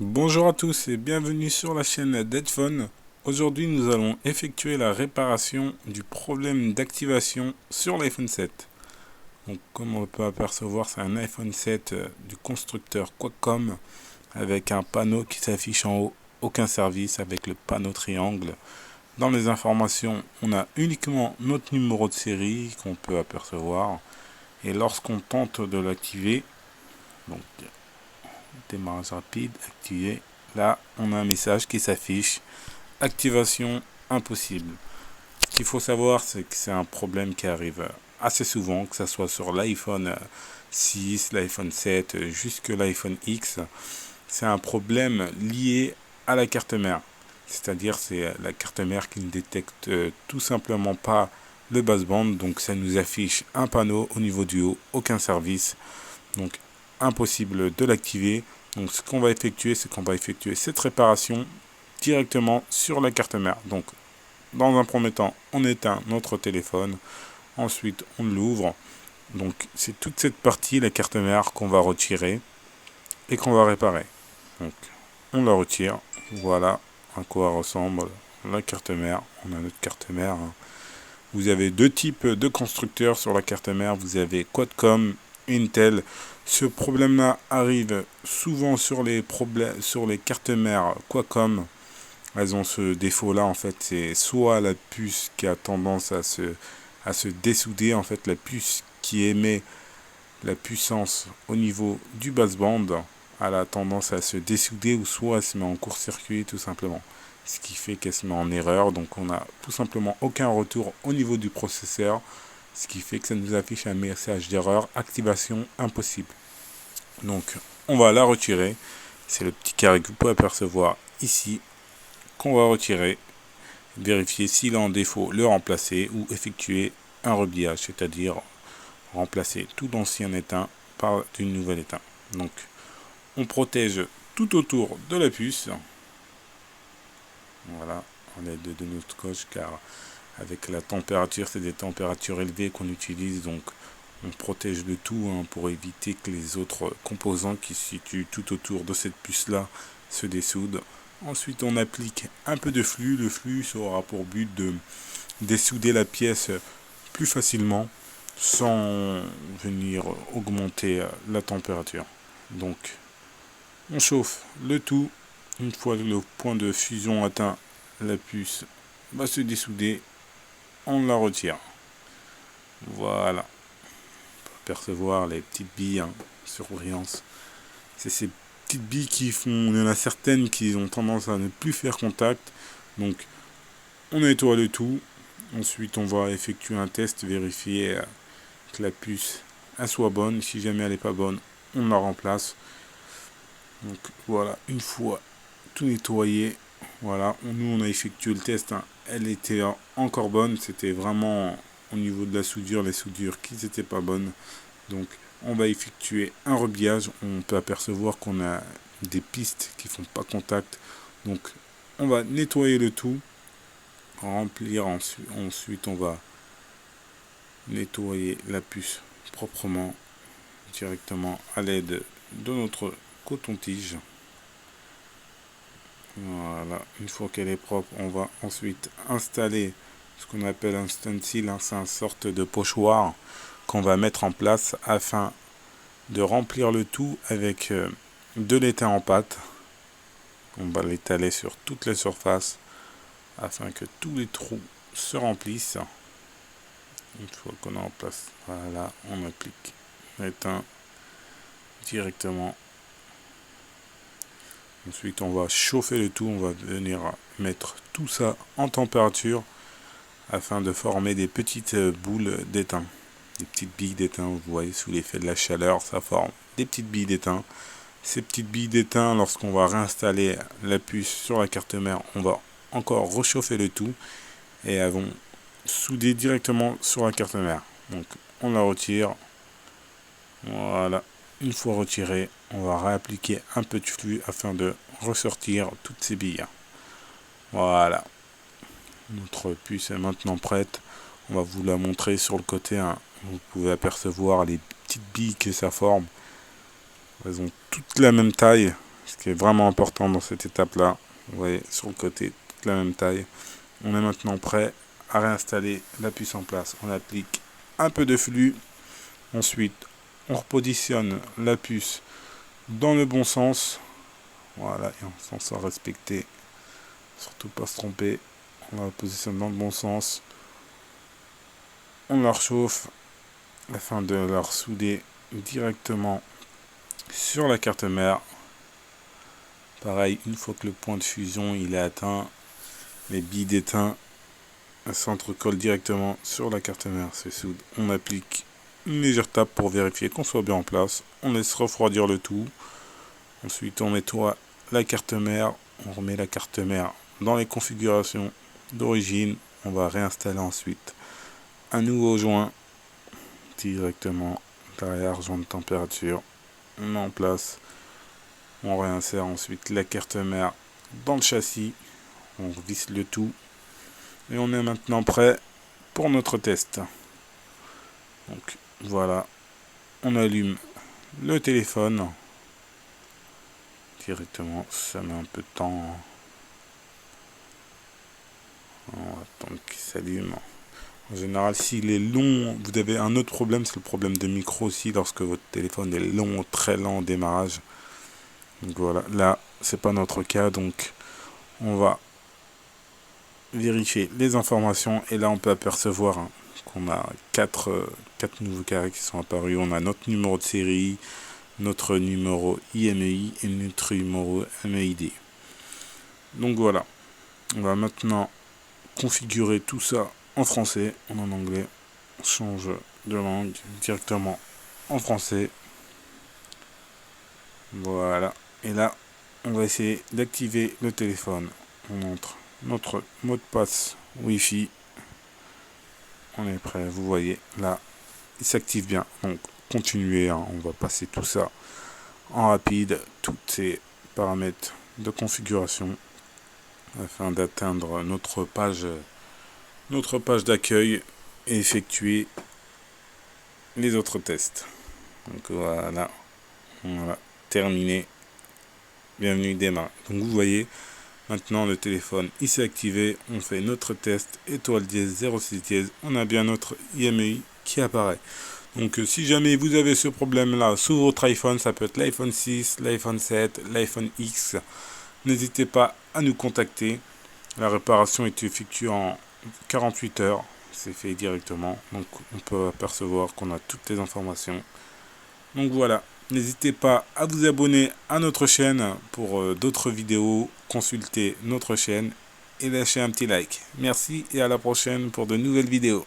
Bonjour à tous et bienvenue sur la chaîne d'Edphone. Aujourd'hui, nous allons effectuer la réparation du problème d'activation sur l'iPhone 7. Donc, comme on peut apercevoir, c'est un iPhone 7 du constructeur Qualcomm avec un panneau qui s'affiche en haut, aucun service avec le panneau triangle. Dans les informations, on a uniquement notre numéro de série qu'on peut apercevoir. Et lorsqu'on tente de l'activer, donc démarrage rapide, activé. Là, on a un message qui s'affiche. Activation impossible. Ce qu'il faut savoir, c'est que c'est un problème qui arrive assez souvent, que ce soit sur l'iPhone 6, l'iPhone 7, jusque l'iPhone X. C'est un problème lié à la carte mère. C'est-à-dire, c'est la carte mère qui ne détecte tout simplement pas le baseband. Donc, ça nous affiche un panneau au niveau du haut, aucun service. Donc, impossible de l'activer. Donc, ce qu'on va effectuer, c'est qu'on va effectuer cette réparation directement sur la carte mère. Donc, dans un premier temps, on éteint notre téléphone. Ensuite, on l'ouvre. Donc, c'est toute cette partie, la carte mère, qu'on va retirer et qu'on va réparer. Donc, on la retire. Voilà à quoi ressemble la carte mère. On a notre carte mère. Vous avez deux types de constructeurs sur la carte mère. Vous avez Qualcomm, Intel. Ce problème-là arrive souvent sur les cartes mères Qualcomm. Elles ont ce défaut-là, en fait, c'est soit la puce qui a tendance à se dessouder, en fait, la puce qui émet la puissance au niveau du baseband, elle a tendance à se dessouder, ou soit elle se met en court-circuit, tout simplement. Ce qui fait qu'elle se met en erreur, donc on n'a tout simplement aucun retour au niveau du processeur, ce qui fait que ça nous affiche un message d'erreur, activation impossible. Donc, on va la retirer. C'est le petit carré que vous pouvez apercevoir ici, qu'on va retirer, vérifier s'il est en défaut, le remplacer ou effectuer un rebillage, c'est-à-dire remplacer tout l'ancien étain par une nouvelle étain. Donc on protège tout autour de la puce, voilà, à l'aide de notre scotch, car avec la température, c'est des températures élevées qu'on utilise, donc on protège le tout pour éviter que les autres composants qui se situent tout autour de cette puce-là se dessoudent. Ensuite, on applique un peu de flux. Le flux aura pour but de dessouder la pièce plus facilement sans venir augmenter la température. Donc, on chauffe le tout. Une fois le point de fusion atteint, la puce va se dessouder. On la retire. Voilà. Percevoir les petites billes sur brillance. C'est ces petites billes qui font. Il y en a certaines qui ont tendance à ne plus faire contact. Donc, on nettoie le tout. Ensuite, on va effectuer un test, vérifier que la puce elle soit bonne. Si jamais elle n'est pas bonne, on la remplace. Donc voilà, une fois tout nettoyé, voilà, nous on a effectué le test. Elle était encore bonne. C'était vraiment au niveau de la soudure, les soudures qui n'étaient pas bonnes. Donc on va effectuer un rebillage. On peut apercevoir qu'on a des pistes qui font pas contact. Donc on va nettoyer le tout, remplir ensuite on va nettoyer la puce proprement directement à l'aide de notre coton-tige. Voilà, une fois qu'elle est propre, on va ensuite installer ce qu'on appelle un stencil, c'est une sorte de pochoir qu'on va mettre en place afin de remplir le tout avec de l'étain en pâte. On va l'étaler sur toutes les surfaces afin que tous les trous se remplissent. Une fois qu'on est en place, voilà, on applique l'étain directement. Ensuite, on va chauffer le tout, on va venir mettre tout ça en température afin de former des petites boules d'étain, des petites billes d'étain. Vous voyez, sous l'effet de la chaleur, ça forme des petites billes d'étain. Ces petites billes d'étain, lorsqu'on va réinstaller la puce sur la carte mère, on va encore réchauffer le tout et elles vont souder directement sur la carte mère. Donc, on la retire. Voilà. Une fois retiré, on va réappliquer un peu de flux afin de ressortir toutes ces billes. Voilà. Notre puce est maintenant prête. On va vous la montrer sur le côté. Vous pouvez apercevoir les petites billes que ça forme. Elles ont toutes la même taille. ce qui est vraiment important dans cette étape-là. Vous voyez, sur le côté, toute la même taille. On est maintenant prêt à réinstaller la puce en place. On applique un peu de flux. Ensuite, on repositionne la puce dans le bon sens. Voilà, et en sens à respecter. Surtout pas se tromper. On la positionne dans le bon sens. On la réchauffe afin de la souder directement sur la carte mère. Pareil, une fois que le point de fusion il est atteint, les billes d'étain s'entrecollent directement sur la carte mère. C'est soude. On applique une légère tape pour vérifier qu'on soit bien en place. On laisse refroidir le tout. Ensuite, on nettoie la carte mère. On remet la carte mère dans les configurations d'origine. On va réinstaller ensuite un nouveau joint directement derrière, joint de température. On met en place. On réinsère ensuite la carte mère dans le châssis. On visse le tout. Et on est maintenant prêt pour notre test. Donc voilà. On allume le téléphone. Directement. Ça met un peu de temps. On va attendre qu'il s'allume. En général, s'il est long, vous avez un autre problème, c'est le problème de micro aussi, lorsque votre téléphone est long, très lent au démarrage. Donc voilà, là, c'est pas notre cas, donc on va vérifier les informations, et là on peut apercevoir qu'on a quatre nouveaux carrés qui sont apparus. On a notre numéro de série, notre numéro IMEI et notre numéro MEID. Donc voilà, on va maintenant configurer tout ça en français, en anglais. On change de langue directement en français. Voilà. Et là, on va essayer d'activer le téléphone. On entre notre mot de passe Wi-Fi. On est prêt, vous voyez. Là, il s'active bien. Donc, continuez. On va passer tout ça en rapide. Tous ces paramètres de configuration afin d'atteindre notre page d'accueil et effectuer les autres tests. Donc voilà, terminé. Bienvenue démarre. Donc vous voyez, maintenant le téléphone il s'est activé, on fait notre test, étoile dièse 06 dièse, on a bien notre IMEI qui apparaît. Donc si jamais vous avez ce problème là sur votre iPhone, ça peut être l'iPhone 6, l'iPhone 7, l'iPhone X, n'hésitez pas à nous contacter. La réparation est effectuée en 48 heures, c'est fait directement, donc on peut apercevoir qu'on a toutes les informations. Donc voilà, n'hésitez pas à vous abonner à notre chaîne pour d'autres vidéos, consulter notre chaîne et lâcher un petit like. Merci et à la prochaine pour de nouvelles vidéos.